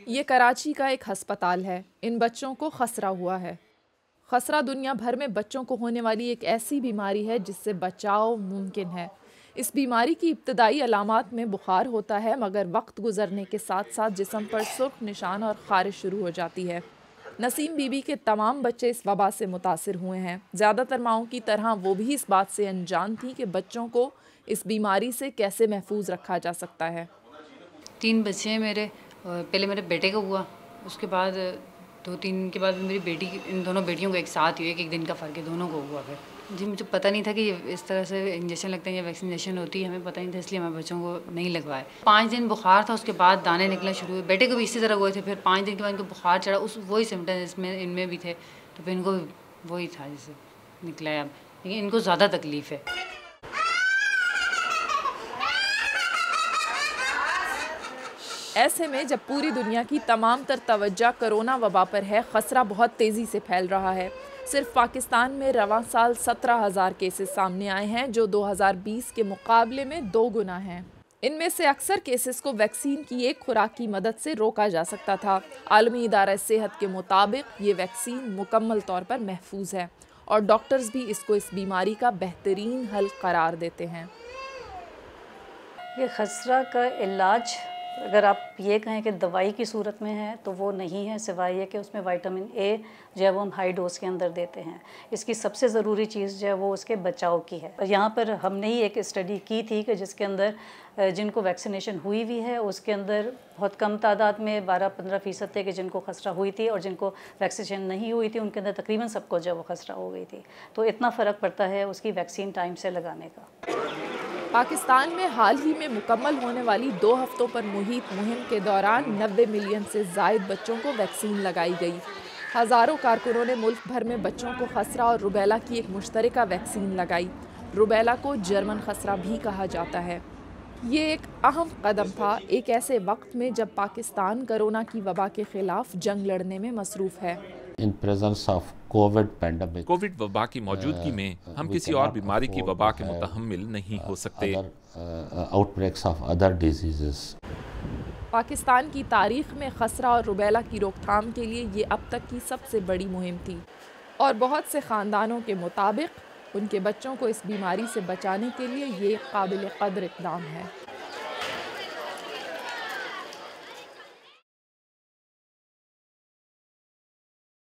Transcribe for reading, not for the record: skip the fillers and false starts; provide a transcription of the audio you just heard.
ये कराची का एक अस्पताल है। इन बच्चों को खसरा हुआ है। खसरा दुनिया भर में बच्चों को होने वाली एक ऐसी बीमारी है जिससे बचाव मुमकिन है। इस बीमारी की इब्तदाई अलामात में बुखार होता है, मगर वक्त गुजरने के साथ साथ जिस्म पर सुर्ख निशान और खारिश शुरू हो जाती है। नसीम बीबी के तमाम बच्चे इस वबा से मुतासिर हुए हैं। ज़्यादातर माओं की तरह वो भी इस बात से अनजान थी कि बच्चों को इस बीमारी से कैसे महफूज रखा जा सकता है। 3 बच्चे हैं मेरे। पहले मेरे बेटे को हुआ, उसके बाद 2-3 के बाद मेरी बेटी, इन दोनों बेटियों को एक साथ हुई, एक दिन का फ़र्क है, दोनों को हुआ। फिर जी मुझे पता नहीं था कि इस तरह से इंजेक्शन लगते हैं या वैक्सीनेशन होती है, हमें पता नहीं था, इसलिए हमें बच्चों को नहीं लगवाए। 5 दिन बुखार था, उसके बाद दाने निकलना शुरू हुए। बेटे को भी इसी तरह हुए थे। फिर 5 दिन के बाद इनको बुखार चढ़ा, उस वही सिम्टम्स इसमें इनमें भी थे, तो फिर इनको वही था जिससे निकला है अब, लेकिन इनको ज़्यादा तकलीफ़ है। ऐसे में जब पूरी दुनिया की तमाम तर तवज्जो कोरोना वबा पर है, खसरा बहुत तेज़ी से फैल रहा है। सिर्फ पाकिस्तान में रवां साल 17,000 केसेस सामने आए हैं, जो 2020 के मुकाबले में 2 गुना हैं। इनमें से अक्सर केसेस को वैक्सीन की एक खुराक की मदद से रोका जा सकता था। आलमी इदारा सेहत के मुताबिक ये वैक्सीन मुकम्मल तौर पर महफूज है और डॉक्टर्स भी इसको इस बीमारी का बेहतरीन हल करार देते हैं। ये खसरा का इलाज अगर आप ये कहें कि दवाई की सूरत में है तो वो नहीं है, सिवाय ये कि उसमें विटामिन ए जो है वो हम हाई डोज के अंदर देते हैं। इसकी सबसे ज़रूरी चीज़ जो है वो उसके बचाव की है। यहाँ पर हमने ही एक स्टडी की थी कि जिसके अंदर जिनको वैक्सीनेशन हुई हुई है उसके अंदर बहुत कम तादाद में 12-15% थे कि जिनको खसरा हुई थी, और जिनको वैक्सीनेशन नहीं हुई थी उनके अंदर तकरीबन सबको जो वो खसरा हो गई थी। तो इतना फ़र्क पड़ता है उसकी वैक्सीन टाइम से लगाने का। पाकिस्तान में हाल ही में मुकम्मल होने वाली 2 हफ्तों पर मुहित मुहिम के दौरान 90 मिलियन से ज़ायद बच्चों को वैक्सीन लगाई गई। हज़ारों कारकुनों ने मुल्क भर में बच्चों को खसरा और रुबेला की एक मुश्तरका वैक्सीन लगाई। रुबेला को जर्मन खसरा भी कहा जाता है। ये एक अहम कदम था एक ऐसे वक्त में जब पाकिस्तान कोरोना की वबा के खिलाफ जंग लड़ने में मसरूफ़ है। इन प्रेजेंस ऑफ कोविड वबा की मौजूदगी में हम किसी और बीमारी की वबा के मुतहम्मिल नहीं हो सकते। Outbreaks of other diseases. Pakistan की तारीख में खसरा और रुबेला की रोकथाम के लिए ये अब तक की सबसे बड़ी मुहिम थी, और बहुत से ख़ानदानों के मुताबिक उनके बच्चों को इस बीमारी से बचाने के लिए ये काबिल कद्र इक़दाम है।